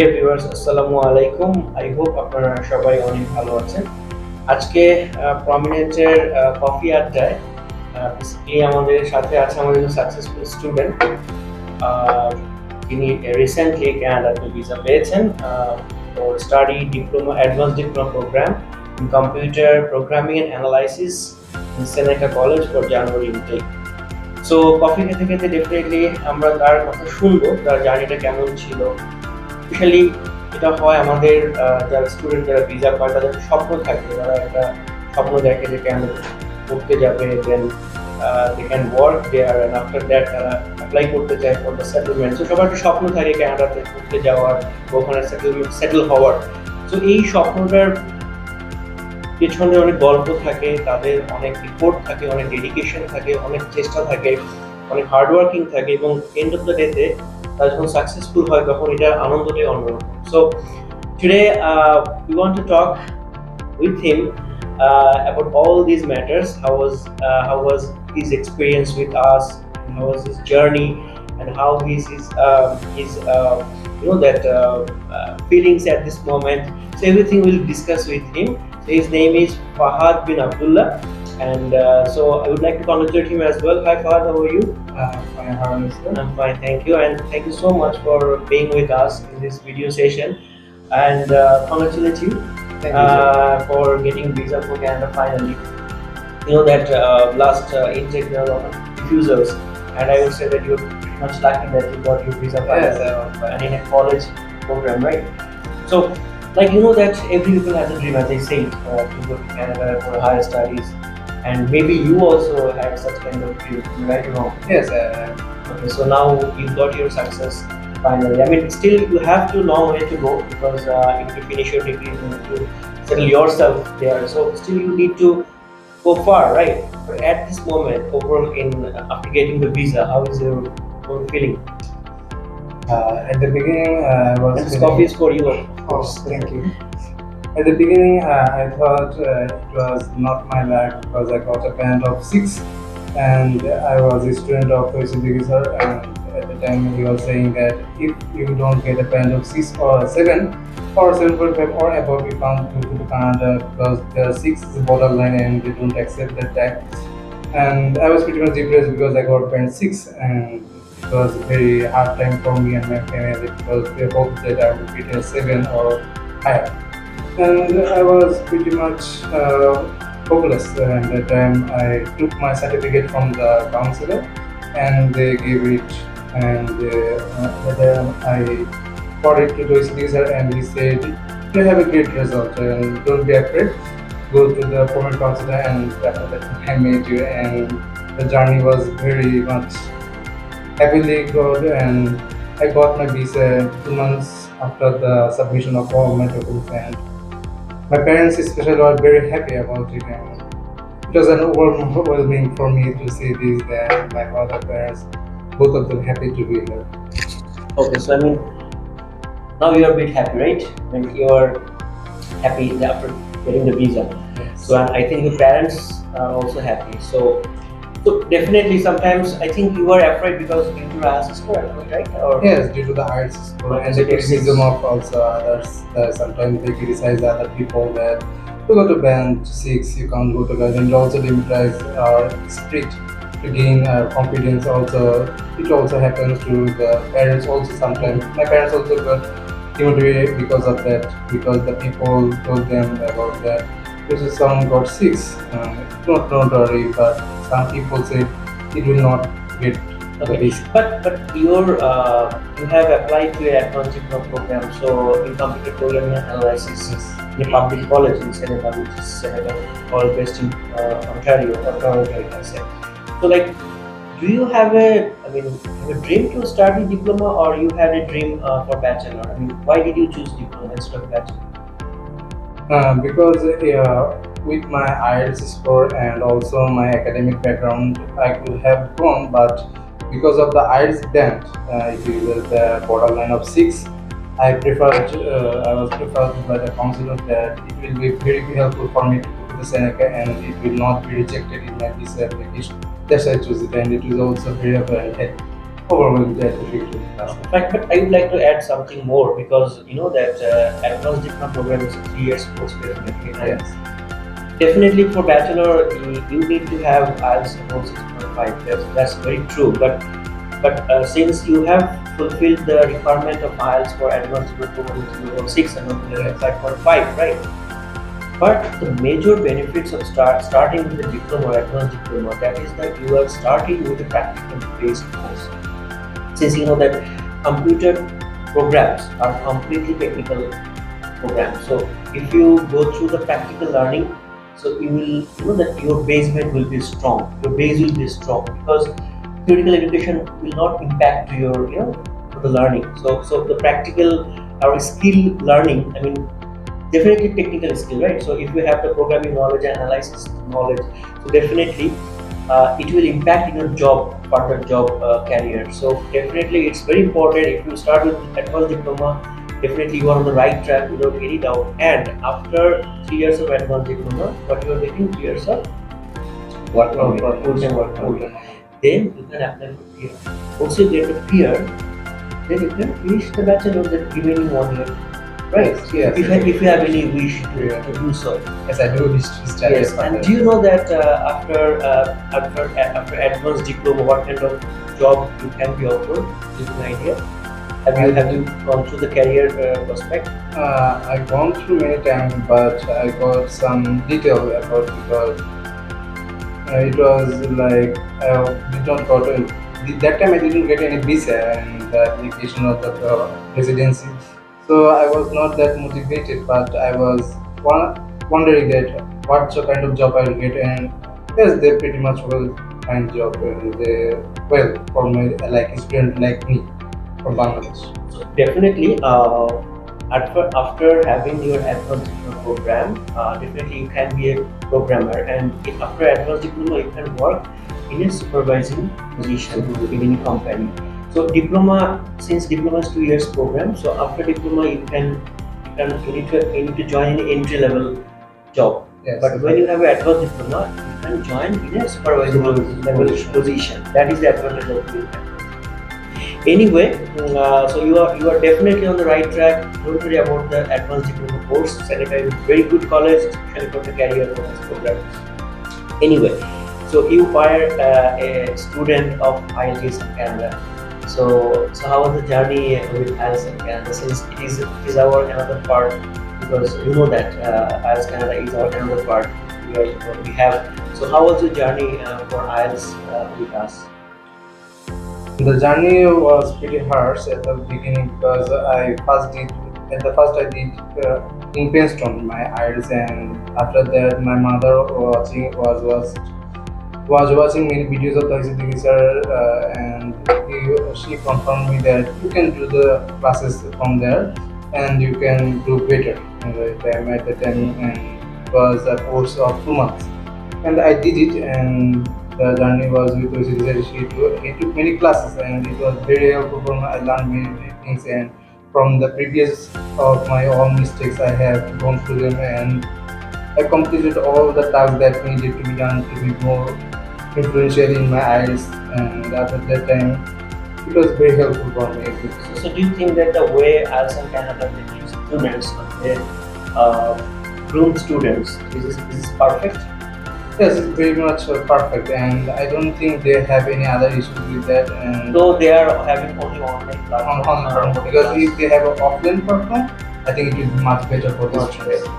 Dear viewers, আসসালামু আলাইকুম। I hope আপনারা সবাই অনেক ভালো আছেন। আজকে প্রমিনেন্টের কফি আড্ডায় বেসিক্যালি আমাদের সাথে আছে আমাদের সাকসেসফুল স্টুডেন্ট। তিনি রিসেন্টলি কানাডাতে ভিসা পেয়েছেন for study diploma advance diploma program in computer programming and analysis in Seneca College for January intake. So coffee খেতে খেতে ডেফিনেটলি আমরা তার কথা শুনবো, তার জার্নিটা কেমন ছিল। স্পেশালি এটা হয় আমাদের যারা স্টুডেন্ট, যারা ভিসা পায়, তাদের স্বপ্ন থাকে, তারা একটা স্বপ্ন দেখে যে কেন পড়তে যাবে, then they can work there, and after that তারা অ্যাপ্লাই করতে চায় ফর দ্য সেটেলমেন্ট। সো সবার একটা স্বপ্ন থাকে কানাডাতে পড়তে যাওয়ার, ওখানে সেটেল হওয়ার। সো এই স্বপ্নটার পেছনে অনেক গল্প থাকে, তাদের অনেক এফোর্ট থাকে, অনেক ডেডিকেশন থাকে, অনেক চেষ্টা থাকে, অনেক হার্ডওয়ার্কিং থাকে, এবং এন্ড অফ দ্য ডেতে তারা যখন সাকসেসফুল হয় তখন এটা আনন্দটাই অন্যরকম। So today we want to talk with him about all these matters. How was his experience with us, and how was his journey, and how his feelings at this moment. So everything we'll discuss with him. So his name is Fahad bin Abdullah, and so I would like to congratulate him as well. Hi Fahad, how are you? Fine, how are you, sir? I'm fine, thank you, and thank you so much for being with us in this video session. And congratulate you, for getting visa for Canada finally. You know that last intake there were a lot of refusals, and I would say that you're pretty much lucky that you got your visa finally. Yes, And in a college program, right? So, like, you know that every people has a dream, as they say, to go to Canada for higher studies, and maybe you also had such kind of dream, right or wrong? yes. Okay, so now you got your success finally. I mean, still you have to long way to go, because if you finish your degree, you need to settle yourself there. So still you need to go far, right? But at this moment, overall, after getting the visa, how is your own feeling? At the beginning, I was. And this coffee is for you, of Oh, course. thank you. At the beginning, I thought it was not my luck because I got a band of 6, and I was a student of OCD, sir. And at the time, he was saying that if you don't get a band of 6 or 7 or 7.5 or above, you can't go to Canada because the 6 is the borderline and they don't accept that tag. And I was pretty much depressed because I got band 6, and it was a very hard time for me and my family because they hoped that I would get a 7 or higher. And I was pretty much hopeless. And at that time, I took my certificate from the counselor, and they gave it. And then I brought it to the teacher, and he said, "You have a great result, and don't be afraid. Go to the former counselor." And after that, I met you, and the journey was very much happily good. And I got my visa 2 months after the submission of all my documents, and my parents especially were very happy about it, and it was an overwhelming for me to see this, that my other parents, both of them happy to be here. Okay, so I mean, now you are a bit happy, right? When you are happy after getting the visa. Yes. So and I think your parents are also happy. So definitely sometimes I think you were afraid because due to IELTS score, right? Or Yes, due to the IELTS score and the criticism of also others, sometimes they criticize other people that you go to band 6, you can't go to band, and also limitize our spirit to gain confidence. Also, it also happens to the parents also sometimes. My parents also got demotivated because of that, because the people told them about that. This is son got 6. Don't worry, but some people said it will not get the okay, visa. but you have applied to an advanced diploma program, so in computer programming and analysis in a public college in Seneca, which is Seneca College based in Ontario, or Toronto, I can say. So, like, do you have a dream to study diploma, or you had a dream for bachelor? I mean, why did you choose diploma instead of bachelor? Because with my IELTS score and also my academic background, I could have gone, but because of the IELTS band, it is the borderline of 6. I was preferred by the counselor that it will be very helpful for me to go to the Seneca, and it will not be rejected in my visa application. That's why I chose it, and it is also very helpful. overwhelmed at the figure. But I would like to add something more because you know that advanced diploma program is a 3 years course definitely. And Yes. definitely for bachelor you need to have IELTS above 6.5. That's very true. But since you have fulfilled the requirement of IELTS for advanced diploma which is level 6 and level 5.5, right? But the major benefits of starting with the diploma, advanced diploma, that is that you are starting with a practical based course. Since you know that computer programs are completely technical programs, so if you go through the practical learning, so you know that your basement will be strong. Your base will be strong because theoretical education will not impact to your to the learning. So the practical or skill learning, I mean definitely technical skill, right? So if you have the programming knowledge and analysis knowledge, so definitely it will impact in your job, further job career. So definitely it's very important if you start with advanced diploma, definitely you are on the right track without any doubt. And after 3 years of advanced diploma, what you are getting 3 years of work permit, full-time work permit. Then you can apply for peer. Once you get a peer, then you can finish the bachelor that remaining 1 year. Right. Yes. If you have any wish to do so. Yes, I do wish to study. Yes. And do you know that after advanced diploma, what kind of job you can be offered? Do you have an idea? Have you gone through the career prospect? I've gone through many times, but I got some detail about because it was like I did not got that time I didn't get any visa and the application of the residency. So I was not that motivated, but I was wondering that what kind of job I'll get, and yes, they pretty much will find job, and they well for my like student like me from Bangladesh. So definitely, after having your advanced diploma program, definitely you can be a programmer, and after advanced diploma, you can work in a supervising position in any company. So diploma, since diploma is 2 years program, so after diploma you need to join an entry level job. Yes. But when you have an advanced diploma, you can join in a supervising level position. That is the advantage of diploma. Anyway, so you are definitely on the right track. Don't worry about the advanced diploma course. Seneca is a very good college, especially for the career focus program. Anyway, so you are a student of IELTS in Canada. So how was the journey with IELTS in Canada? Since it is our another part, because you know that IELTS Canada is our another part. We have. So how was the journey for IELTS with us? The journey was pretty harsh at the beginning because I did in Princeton my IELTS, and after that my mother was watching many videos of the Siddiki sir, and she confirmed me that you can do the classes from there and you can do better at the time, and it was a course of 2 months, and I did it, and the journey was with Siddiki sir. He took many classes and it was very helpful for me. I learned many things, and from the previous of my own mistakes I have gone through them, and I completed all the tasks that needed to be done to be more influential in my eyes, and after that time it was very helpful for me. So do you think that the way IELTS in Canada they teach students, they groom students, is this perfect? Yes, it's very much perfect, and I don't think they have any other issues with that. And Though they are having only online platform, because if they have an offline platform, I think it will be much better for the students.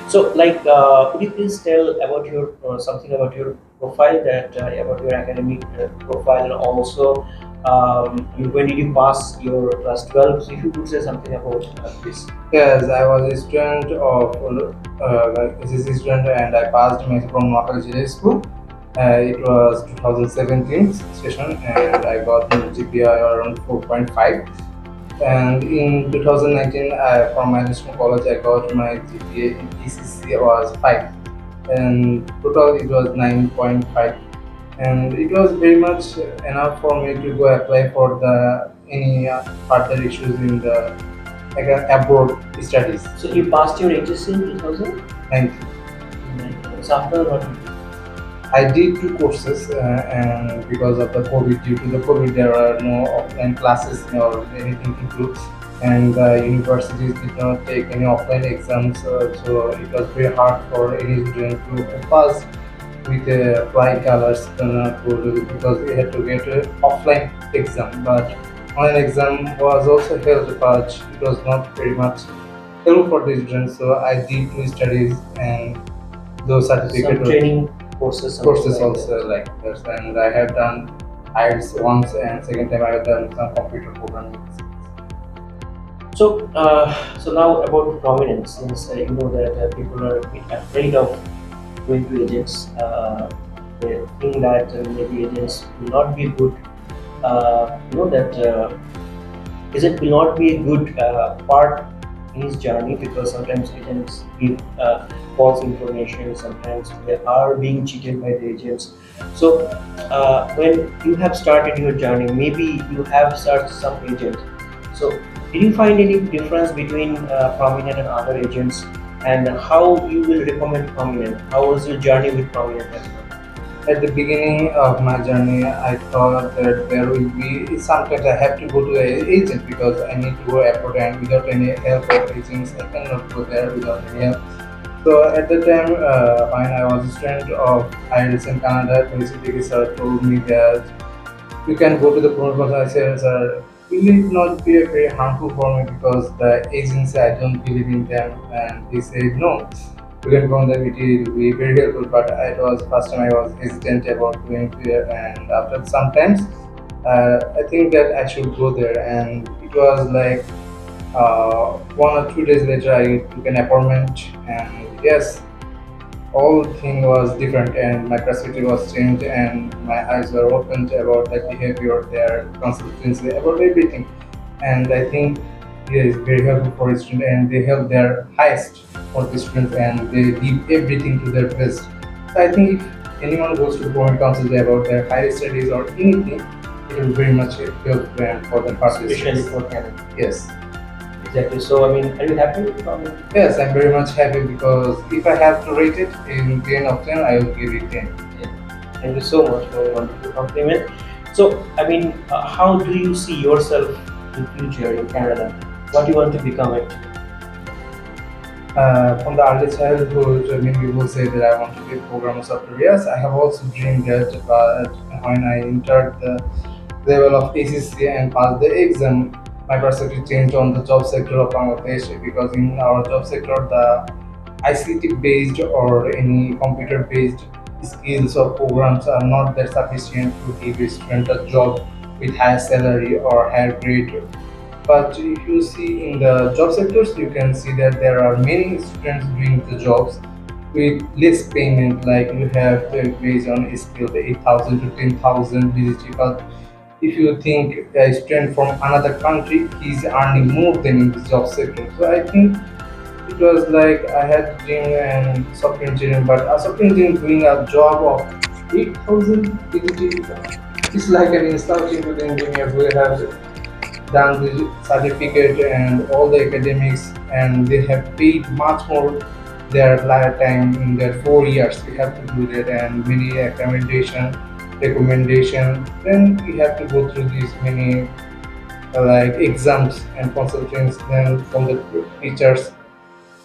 So, could you please tell about your something about your profile, that about your academic profile, and also when did you pass your class 12? So, if you could say something about this. Yes, I was a student of SSC student, and I passed my from Dhaka school. It was 2017 session, and I got my GPA around 4.5. And in 2019, from Milestone College, I got my GPA in ECC was 5, and total it was 9.5, and it was very much enough for me to go apply for the any further issues in the abroad studies. So, you passed your HSC in 2019. 19. So, after what? I did two courses, and because of the COVID, due to the COVID, there are no offline classes or anything to do, and the universities did not take any offline exams, so it was very hard for any student to pass with flying colors because they had to get an offline exam. But online exam was also held, but it was not very much helpful for the students. So I did two studies and those Some certificate training courses, something courses like also like this. And I have done IELTS once, and second time I have done some computer programming. that. So now about prominence, since you know that people are a bit afraid of going to agents. They think that maybe agents will not be good. You know that agent will not be a good part in his journey, because sometimes agents give false information. Sometimes they are being cheated by the agents. So when you have started your journey, maybe you have searched some agent. So did you find any difference between prominent and other agents, and how you will recommend prominent? How was your journey with prominent as well? At the beginning of my journey, I thought that there will be sometimes I have to go to an agent because I need to go abroad, and without any help of agents, I cannot go there without any help. So at the time, when I was a student of IELTS in Canada, basically sir told me that you can go to the protocol. I said, sir, will it not be very harmful for me because the agency I don't believe in them? And he said, no, you can go on them. It will be very helpful. But it was first time I was hesitant about going there, and after some times, I think that I should go there. And it was like 1 or 2 days later, I took an appointment, and yes, all thing was different and my perspective was changed and my eyes were opened about the behavior, their consultancy, about everything. And I think it is very helpful for students, and they help their highest for the students, and they give everything to their best. So I think if anyone goes to the government council about their higher studies or anything, it will very much help them for the Especially participants. for Canada. Yes. Exactly. So I mean, are you happy with prominent? Yes, I'm very much happy because if I have to rate it in 10 of 10, I will give it 10. Yeah. Thank you so much for your wonderful compliment. So I mean, how do you see yourself in future in Canada? What do you want to become actually? From the early childhood, many people say that I want to be a programmer software. Yes, I have also dreamed that, but when I entered the level of ACC and passed the exam, my perspective changed on the job sector of Bangladesh because in our job sector, the ICT based or any computer based skills or programs are not that sufficient to give a student a job with higher salary or higher grade. But if you see in the job sectors, you can see that there are many students doing the jobs with less payment. Like you have based on a skill, the 8,000 to 10,000 BGT. But if you think a student from another country, he's earning more than in the job sector. So I think it was like I had dream and software engineering, but a software engineer doing a job of 8,000 BGT. It's like an insulting to the engineers who have done the certificate and all the academics, and they have paid much more their lifetime in their 4 years. We have to do that, and many recommendation. Then we have to go through these many like exams and consultants then from the teachers.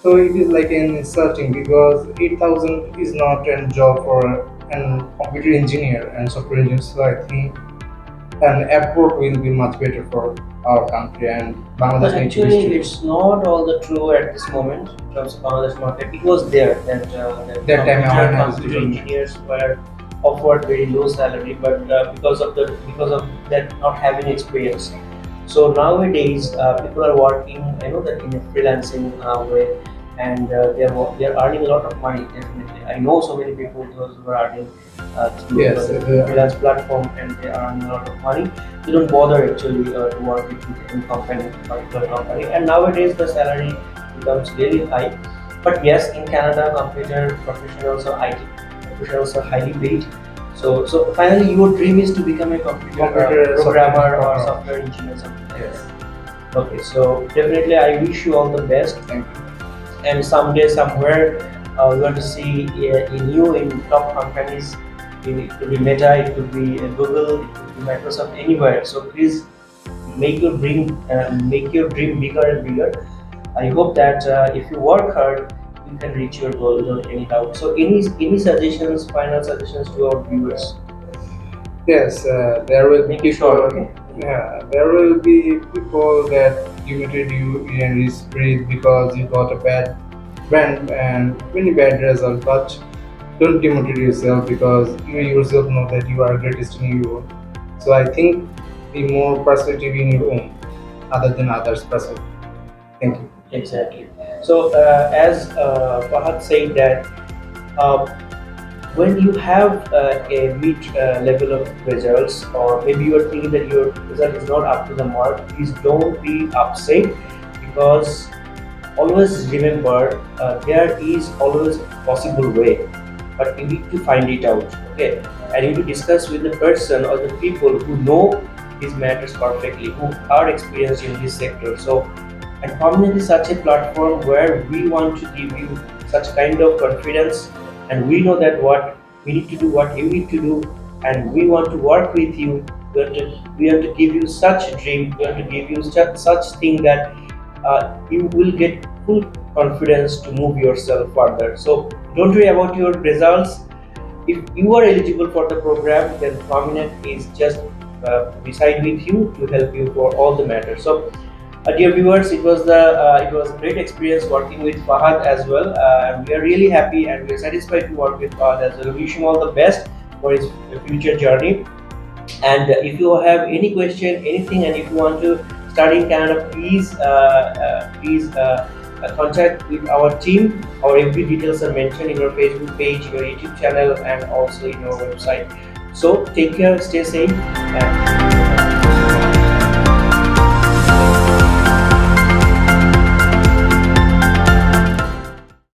So it is like an insulting because 8,000 is not a job for an computer engineer and software engineer. So I think an abroad will be much better for our country, and But Bangladesh needs to be actually, strict. it's not all the true at this moment in terms of Bangladesh market. It was there that That time I was computer different. engineers were offered very low salary, but because of that not having experience. So nowadays, people are working. I know that in a freelancing way, and they're earning a lot of money. Definitely, I know so many people those who are earning through Yes, the freelance platform, and they are earning a lot of money. They don't bother actually to work with any company, particular company. And nowadays, the salary becomes really high. But yes, in Canada, computer professionals or IT professionals are highly paid. So finally, your dream is to become a computer programmer or software. software engineer, something like Yes, that. Okay, so definitely, I wish you all the best. thank you. And someday, somewhere, we're going to see in you in top companies It could be Meta, it could be Google, it could be Microsoft, anywhere. So please make your dream bigger and bigger. I hope that if you work hard, you can reach your goal without any doubt. So any suggestions, final suggestions to our viewers? Yes, there will be Make it people. short, okay? Yeah, there will be people that demoted you in your spirit because you got a bad and many bad results. But don't demotivate yourself because you yourself know that you are greatest in your own. So I think be more perspective in your own, other than others' perspective. Thank you. Exactly. So as Fahad said that uh, when you have a mid level of results, or maybe you are thinking that your result is not up to the mark, please don't be upset, because always remember there is always a possible way, but you need to find it out. Okay, and you need to discuss with the person or the people who know these matters perfectly, who are experienced in this sector. So, and Prominent is such a platform where we want to give you such kind of confidence, and we know that what we need to do, what you need to do, and we want to work with you. We want to give you such a dream. We want to give you such thing that you will get full confidence to move yourself further. So don't worry about your results. If you are eligible for the program, then Prominent is just beside with you to help you for all the matters. So, dear viewers, it was a great experience working with Fahad as well. And we are really happy and we are satisfied to work with Fahad as well. We wish him all the best for his future journey. And if you have any question, anything, and if you want to start in Canada, please contact with our team. Our every details are mentioned in your Facebook page, your YouTube channel, and also in your website. So take care, stay safe, and